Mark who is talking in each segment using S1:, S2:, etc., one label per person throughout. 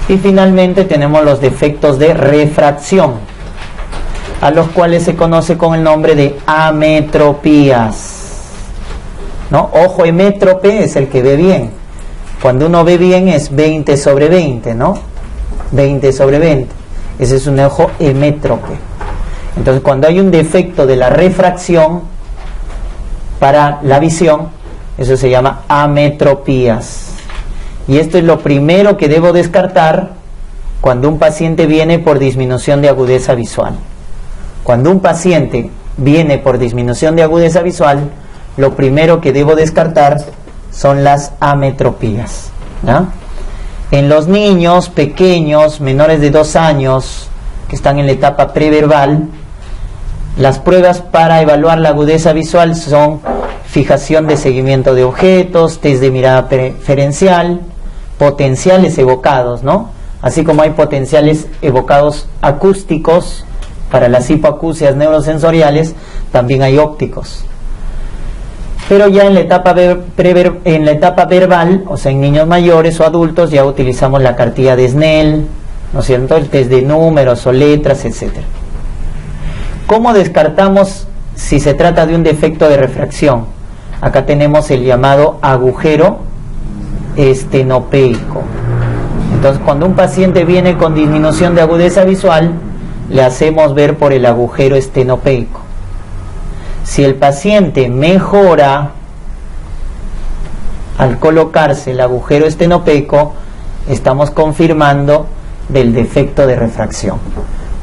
S1: Y finalmente tenemos los defectos de refracción, a los cuales se conoce con el nombre de ametropías, ¿no? Ojo emétrope es el que ve bien. Cuando uno ve bien es 20/20, ¿no? 20/20. Ese es un ojo emétrope. Entonces, cuando hay un defecto de la refracción para la visión, eso se llama ametropías. Y esto es lo primero que debo descartar cuando un paciente viene por disminución de agudeza visual. Cuando un paciente viene por disminución de agudeza visual, lo primero que debo descartar son las ametropías, ¿no? En los niños pequeños, menores de 2 años, que están en la etapa preverbal, las pruebas para evaluar la agudeza visual son fijación de seguimiento de objetos, test de mirada preferencial, potenciales evocados, ¿no? Así como hay potenciales evocados acústicos para las hipoacusias neurosensoriales, también hay ópticos. Pero ya en la etapa verbal, o sea, en niños mayores o adultos, ya utilizamos la cartilla de Snell, ¿no es cierto?, el test de números o letras, etc. ¿Cómo descartamos si se trata de un defecto de refracción? Acá tenemos el llamado agujero estenopeico. Entonces, cuando un paciente viene con disminución de agudeza visual, le hacemos ver por el agujero estenopeico. Si el paciente mejora al colocarse el agujero estenopeico, estamos confirmando del defecto de refracción.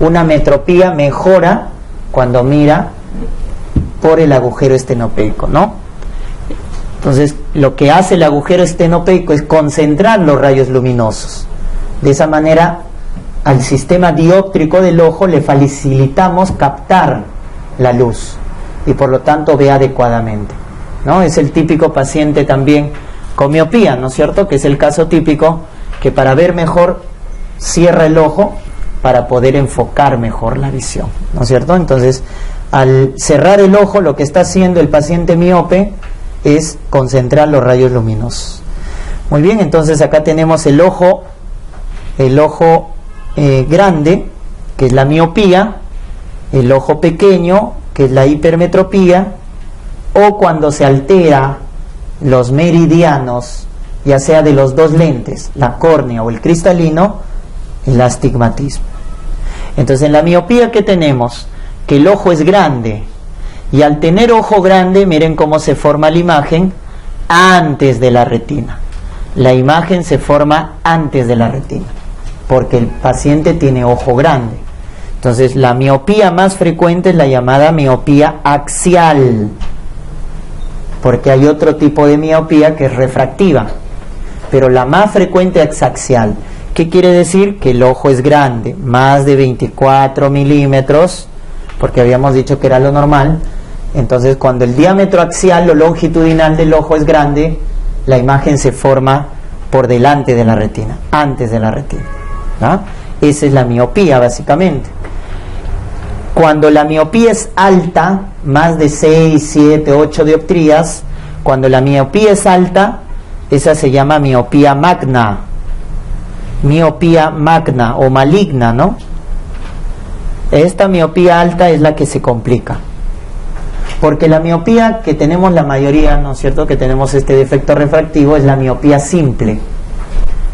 S1: Una ametropía mejora cuando mira por el agujero estenopeico, ¿no? Entonces, lo que hace el agujero estenopeico es concentrar los rayos luminosos. De esa manera, al sistema dióptrico del ojo le facilitamos captar la luz y por lo tanto ve adecuadamente, ¿no? Es el típico paciente también con miopía, ¿no es cierto?, que es el caso típico que para ver mejor cierra el ojo para poder enfocar mejor la visión, ¿no es cierto? Entonces, al cerrar el ojo, lo que está haciendo el paciente miope es concentrar los rayos luminosos. Muy bien, entonces acá tenemos el ojo grande, que es la miopía, el ojo pequeño, que es la hipermetropía, o cuando se altera los meridianos, ya sea de los dos lentes, la córnea o el cristalino, el astigmatismo. Entonces, en la miopía, ¿qué tenemos? Que el ojo es grande, y al tener ojo grande, miren cómo se forma la imagen antes de la retina. La imagen se forma antes de la retina, porque el paciente tiene ojo grande. Entonces, la miopía más frecuente es la llamada miopía axial, porque hay otro tipo de miopía que es refractiva, pero la más frecuente es axial. ¿Qué quiere decir? Que el ojo es grande, más de 24 milímetros, porque habíamos dicho que era lo normal. Entonces, cuando el diámetro axial o longitudinal del ojo es grande, la imagen se forma por delante de la retina, antes de la retina, ¿no? Esa es la miopía, básicamente. Cuando la miopía es alta, más de 6, 7, 8 dioptrías, cuando la miopía es alta, esa se llama miopía magna o maligna, ¿no? Esta miopía alta es la que se complica, porque la miopía que tenemos la mayoría, ¿no es cierto?, que tenemos este defecto refractivo, es la miopía simple.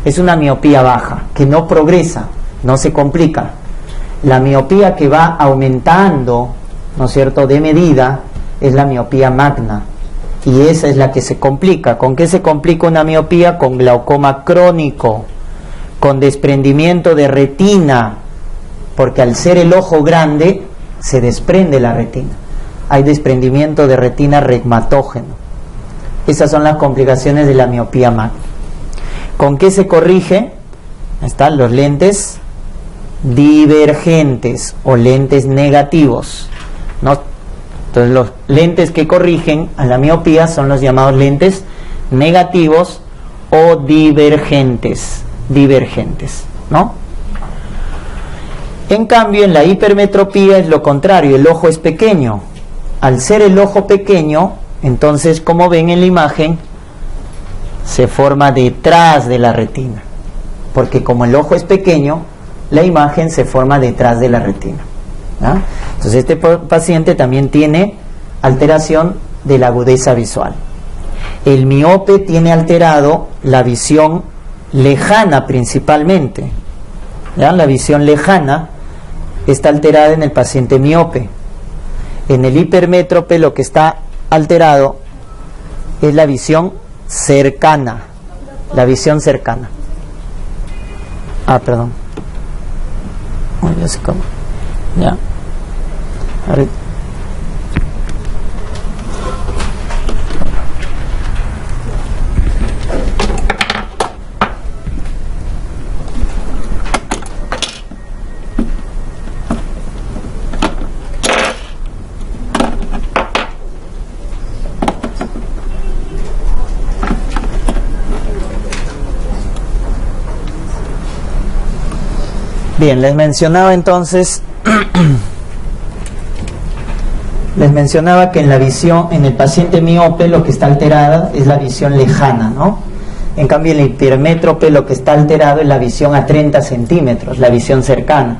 S1: Es una miopía baja, que no progresa, no se complica. La miopía que va aumentando, ¿no es cierto?, de medida, es la miopía magna, y esa es la que se complica. ¿Con qué se complica una miopía? Con glaucoma crónico, con desprendimiento de retina, porque al ser el ojo grande se desprende la retina, hay desprendimiento de retina regmatógeno. Esas son las complicaciones de la miopía magna. ¿Con qué se corrige? Están los lentes divergentes o lentes negativos, ¿no? Entonces, los lentes que corrigen a la miopía son los llamados lentes negativos o divergentes, ¿no? En cambio, en la hipermetropía es lo contrario, el ojo es pequeño. Al ser el ojo pequeño, entonces, como ven en la imagen, se forma detrás de la retina. porque como el ojo es pequeño, la imagen se forma detrás de la retina, ¿no? Entonces este paciente también tiene alteración de la agudeza visual. El miope tiene alterado la visión lejana principalmente, ¿ya? La visión lejana está alterada en el paciente miope. En el hipermétrope lo que está alterado es la visión cercana. La visión cercana. Perdón. Ya sé cómo. Ya. Ahorita. Bien, les mencionaba entonces que en la visión, en el paciente miope lo que está alterada es la visión lejana, ¿no? En cambio en el hipermétrope lo que está alterado es la visión a 30 centímetros, la visión cercana.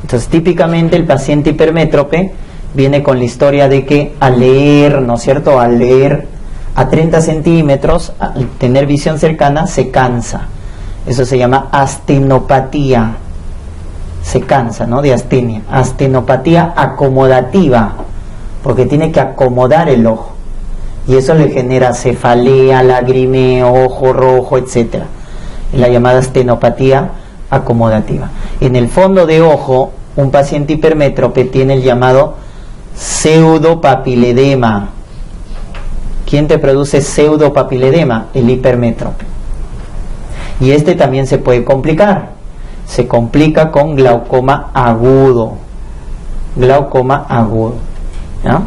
S1: Entonces típicamente el paciente hipermétrope viene con la historia de que al leer, ¿no es cierto?, al leer a 30 centímetros, al tener visión cercana, se cansa. Eso se llama astenopatía. Se cansa, ¿no?, de astenia. Astenopatía acomodativa, porque tiene que acomodar el ojo, y eso le genera cefalea, lagrimeo, ojo rojo, etc. Es la llamada astenopatía acomodativa. En el fondo de ojo, un paciente hipermétrope tiene el llamado pseudopapiledema. ¿Quién te produce pseudopapiledema? El hipermétrope. Y este también se puede complicar. Se complica con glaucoma agudo. Glaucoma agudo, ¿no?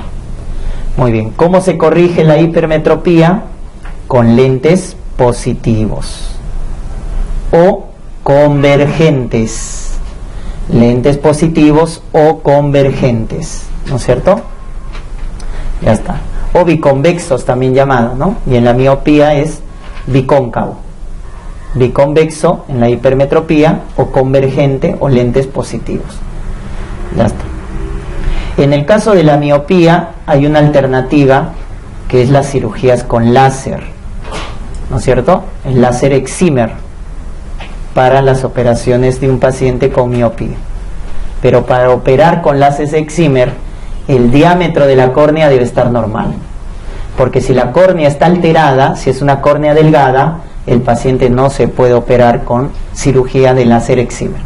S1: Muy bien. ¿Cómo se corrige la hipermetropía? Con lentes positivos o convergentes. Lentes positivos o convergentes, ¿no es cierto? Ya está. O biconvexos también llamado, ¿no? Y en la miopía es bicóncavo. Biconvexo en la hipermetropía, o convergente o lentes positivos. Ya está. En el caso de la miopía hay una alternativa que es las cirugías con láser, ¿no es cierto? El láser excimer para las operaciones de un paciente con miopía. Pero para operar con láser excimer, el diámetro de la córnea debe estar normal, porque si la córnea está alterada, si es una córnea delgada, el paciente no se puede operar con cirugía de láser excimer.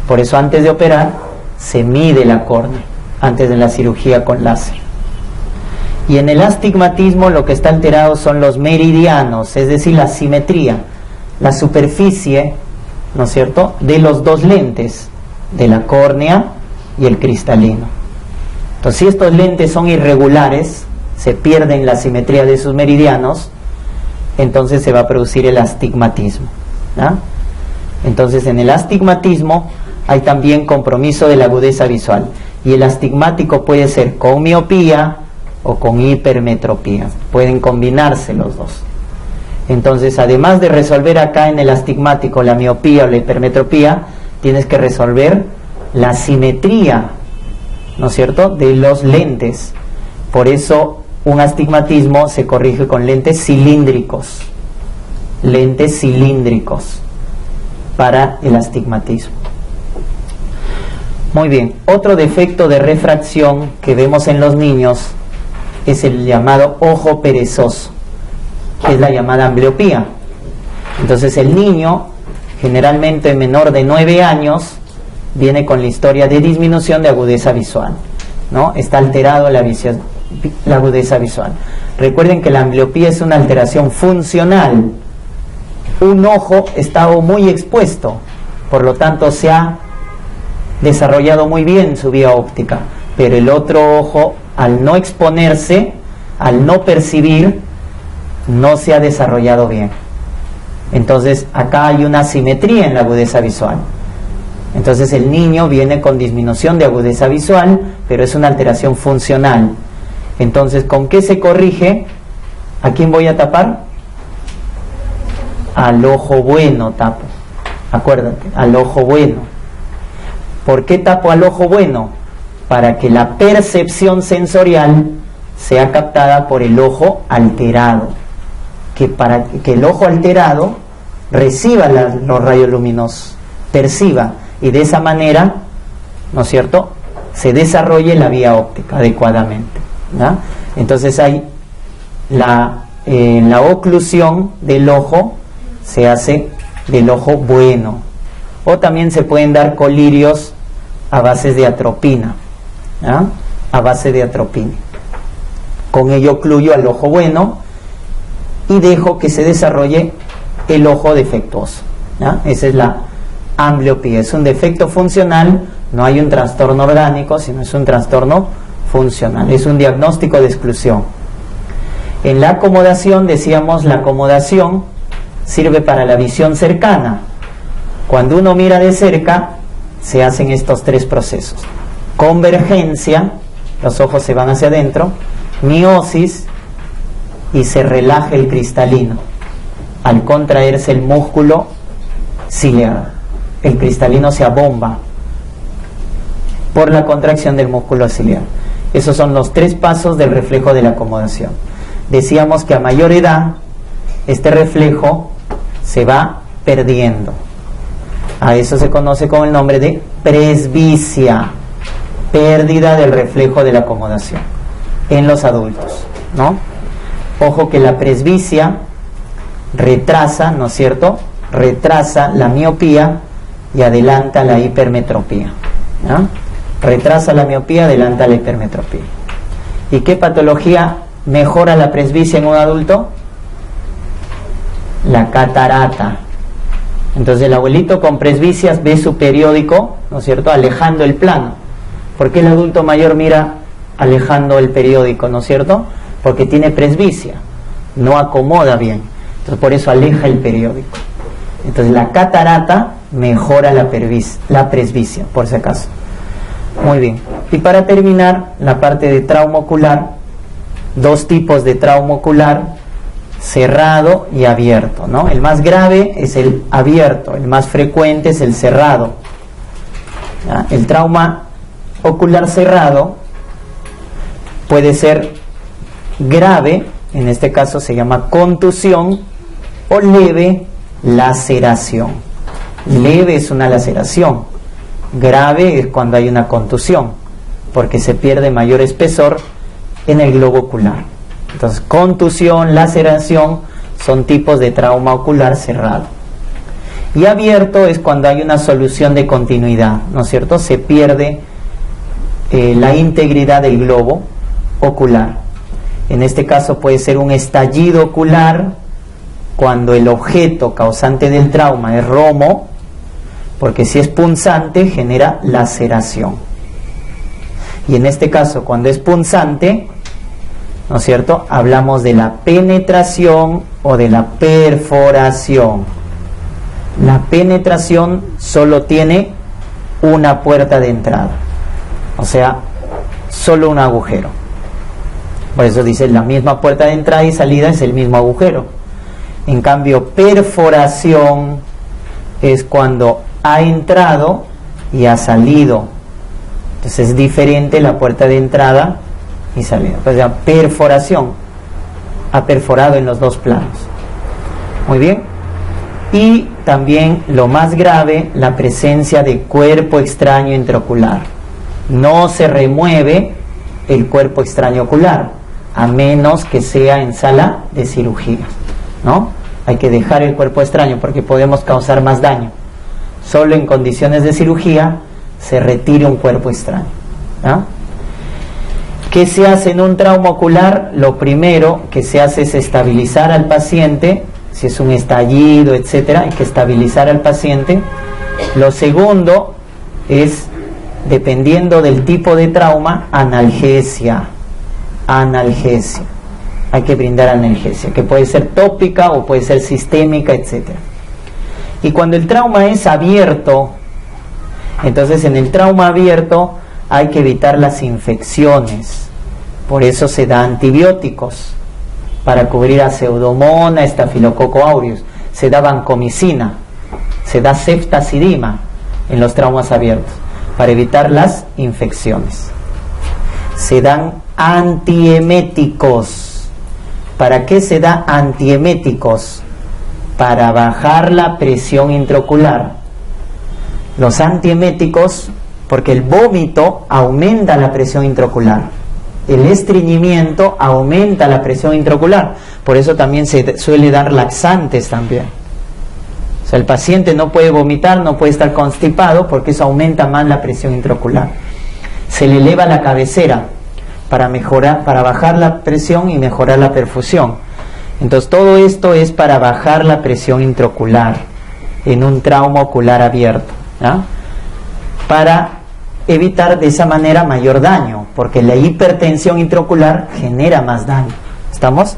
S1: Por eso antes de operar se mide la córnea, antes de la cirugía con láser. Y en el astigmatismo lo que está alterado son los meridianos, es decir, la simetría, la superficie, ¿no es cierto?, de los dos lentes, de la córnea y el cristalino. Entonces, si estos lentes son irregulares, se pierden la simetría de sus meridianos, entonces se va a producir el astigmatismo, ¿no? Entonces en el astigmatismo hay también compromiso de la agudeza visual, y el astigmático puede ser con miopía o con hipermetropía, pueden combinarse los dos. Entonces, además de resolver acá en el astigmático la miopía o la hipermetropía, tienes que resolver la simetría, ¿no es cierto?, de los lentes. Por eso un astigmatismo se corrige con lentes cilíndricos para el astigmatismo. Muy bien, otro defecto de refracción que vemos en los niños es el llamado ojo perezoso, que es la llamada ambbliopía. Entonces el niño, generalmente menor de 9 años, viene con la historia de disminución de agudeza visual, ¿no? Está alterado la agudeza visual. Recuerden que la ambbliopía es una alteración funcional. Un ojo está muy expuesto, por lo tanto se ha desarrollado muy bien su vía óptica, pero el otro ojo, al no exponerse, al no percibir, no se ha desarrollado bien. Entonces acá hay una asimetría en la agudeza visual. Entonces el niño viene con disminución de agudeza visual, pero es una alteración funcional. Entonces, ¿con qué se corrige? ¿A quién voy a tapar? Al ojo bueno tapo. Acuérdate, al ojo bueno. ¿Por qué tapo al ojo bueno? Para que la percepción sensorial sea captada por el ojo alterado. Que para que el ojo alterado reciba los rayos luminosos, perciba, y de esa manera, ¿no es cierto?, se desarrolle la vía óptica adecuadamente, ¿no? Entonces hay la oclusión del ojo, se hace del ojo bueno, o también se pueden dar colirios a base de atropina, ¿no?, a base de atropina. Con ello ocluyo al ojo bueno y dejo que se desarrolle el ojo defectuoso, ¿no? Esa es la ambliopía, es un defecto funcional, no hay un trastorno orgánico, sino es un trastorno funcional, es un diagnóstico de exclusión. En la acomodación, decíamos, la acomodación sirve para la visión cercana. Cuando uno mira de cerca, se hacen estos tres procesos: convergencia, los ojos se van hacia adentro; miosis, y se relaja el cristalino al contraerse el músculo ciliar. El cristalino se abomba por la contracción del músculo ciliar. Esos son los tres pasos del reflejo de la acomodación. Decíamos que a mayor edad este reflejo se va perdiendo. A eso se conoce con el nombre de presbicia, pérdida del reflejo de la acomodación en los adultos, ¿no? Ojo que la presbicia retrasa, ¿no es cierto?, retrasa la miopía y adelanta la hipermetropía, ¿no? Retrasa la miopía, adelanta la hipermetropía. ¿Y qué patología mejora la presbicia en un adulto? La catarata. Entonces el abuelito con presbicias ve su periódico, ¿no es cierto?, alejando el plano. ¿Por qué el adulto mayor mira alejando el periódico, ¿no es cierto? Porque tiene presbicia, no acomoda bien, entonces por eso aleja el periódico. Entonces la catarata mejora la presbicia, por si acaso. Muy bien. Y para terminar, la parte de trauma ocular, dos tipos de trauma ocular: cerrado y abierto, ¿no? El más grave es el abierto, el más frecuente es el cerrado, ¿ya? El trauma ocular cerrado puede ser grave, en este caso se llama contusión, o leve, laceración. Leve es una laceración, grave es cuando hay una contusión, porque se pierde mayor espesor en el globo ocular. Entonces, contusión, laceración son tipos de trauma ocular cerrado. Y abierto es cuando hay una solución de continuidad, ¿no es cierto? Se pierde la integridad del globo ocular. En este caso puede ser un estallido ocular cuando el objeto causante del trauma es romo, porque si es punzante genera laceración. Y en este caso, cuando es punzante, ¿no es cierto?, hablamos de la penetración o de la perforación. La penetración solo tiene una puerta de entrada, o sea, solo un agujero. Por eso dice, la misma puerta de entrada y salida es el mismo agujero. En cambio, perforación es cuando ha entrado y ha salido. Entonces es diferente la puerta de entrada y salida. O sea, perforación, ha perforado en los dos planos. Muy bien. Y también lo más grave, la presencia de cuerpo extraño intraocular. No se remueve el cuerpo extraño ocular, a menos que sea en sala de cirugía, ¿no? Hay que dejar el cuerpo extraño porque podemos causar más daño. Solo en condiciones de cirugía se retira un cuerpo extraño, ¿no? ¿Qué se hace en un trauma ocular? Lo primero que se hace es estabilizar al paciente. Si es un estallido, etcétera, hay que estabilizar al paciente. Lo segundo es, dependiendo del tipo de trauma, analgesia. Analgesia. Hay que brindar analgesia, que puede ser tópica o puede ser sistémica, etcétera. Y cuando el trauma es abierto, entonces en el trauma abierto hay que evitar las infecciones. Por eso se da antibióticos para cubrir a Pseudomonas, Staphylococcus aureus. Se da vancomicina. Se da ceftazidima en los traumas abiertos para evitar las infecciones. Se dan antieméticos. ¿Para qué se da antieméticos? Para bajar la presión intraocular. Los antieméticos, porque el vómito aumenta la presión intraocular, el estreñimiento aumenta la presión intraocular, por eso también se suele dar laxantes también. O sea, el paciente no puede vomitar, no puede estar constipado, porque eso aumenta más la presión intraocular. Se le eleva la cabecera para bajar la presión y mejorar la perfusión. Entonces todo esto es para bajar la presión intraocular en un trauma ocular abierto, ¿ya? Para evitar de esa manera mayor daño, porque la hipertensión intraocular genera más daño. ¿Estamos?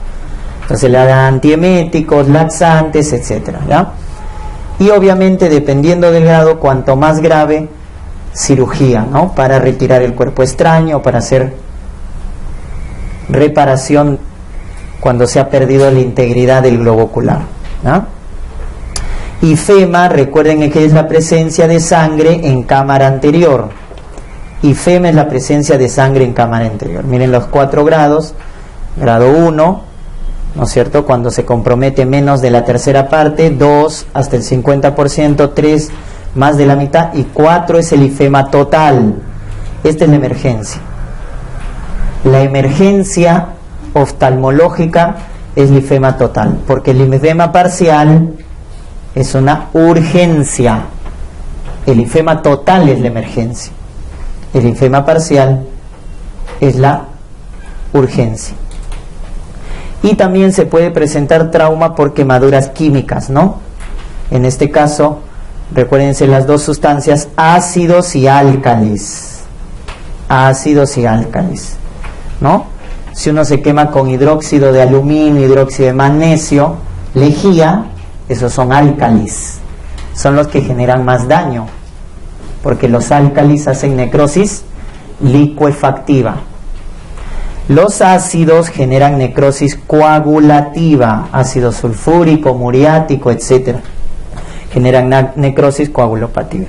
S1: Entonces le dan antieméticos, laxantes, etcétera, ¿ya? Y obviamente, dependiendo del grado, cuanto más grave, cirugía, ¿no? Para retirar el cuerpo extraño, para hacer reparación cuando se ha perdido la integridad del globo ocular, ¿no? Ifema, recuerden que es la presencia de sangre en cámara anterior. Ifema es la presencia de sangre en cámara anterior. Miren los 4 grados. Grado 1, ¿no es cierto?, cuando se compromete menos de la tercera parte. 2 hasta el 50%. 3 más de la mitad. Y 4 es el ifema total. Esta es la emergencia. La emergencia oftalmológica es el ifema total, porque el ifema parcial es una urgencia. El ifema total es la emergencia. El ifema parcial es la urgencia. Y también se puede presentar trauma por quemaduras químicas, ¿no? En este caso, recuérdense las dos sustancias, ácidos y álcalis. Ácidos y álcalis, ¿no? Si uno se quema con hidróxido de aluminio, hidróxido de magnesio, lejía, esos son álcalis. Son los que generan más daño, porque los álcalis hacen necrosis licuefactiva. Los ácidos generan necrosis coagulativa, ácido sulfúrico, muriático, etc. Generan necrosis coagulativa.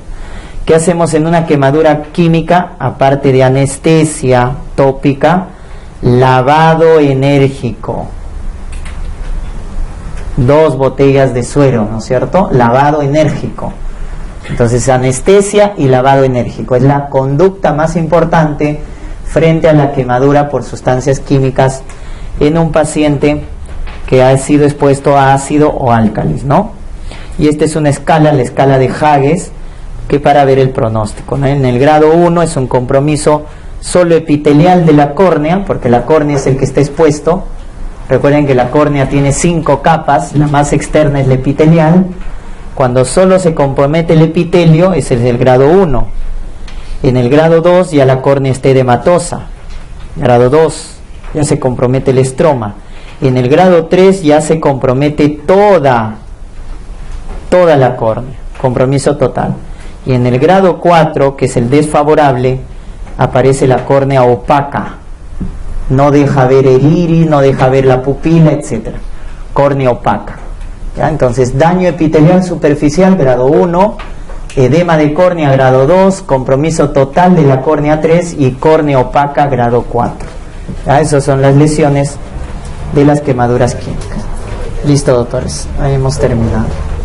S1: ¿Qué hacemos en una quemadura química? Aparte de anestesia tópica, lavado enérgico. 2 botellas de suero, ¿no es cierto? Lavado enérgico. Entonces, anestesia y lavado enérgico es la conducta más importante frente a la quemadura por sustancias químicas en un paciente que ha sido expuesto a ácido o álcalis, ¿no? Y esta es una escala, la escala de Hages, que para ver el pronóstico, ¿no? En el grado 1 es un compromiso solo epitelial de la córnea, porque la córnea es el que está expuesto. Recuerden que la córnea tiene 5 capas, la más externa es la epitelial. Cuando solo se compromete el epitelio, ese es el grado 1. En el grado 2 ya la córnea está edematosa. Grado 2, ya se compromete el estroma. En el grado 3 ya se compromete toda la córnea, compromiso total. Y en el grado 4, que es el desfavorable, aparece la córnea opaca. No deja ver el iris, no deja ver la pupila, etc. Córnea opaca. ¿Ya? Entonces, daño epitelial superficial, grado 1, edema de córnea, grado 2, compromiso total de la córnea 3 y córnea opaca, grado 4. ¿Ya? Esas son las lesiones de las quemaduras químicas. Listo, doctores, ahí hemos terminado.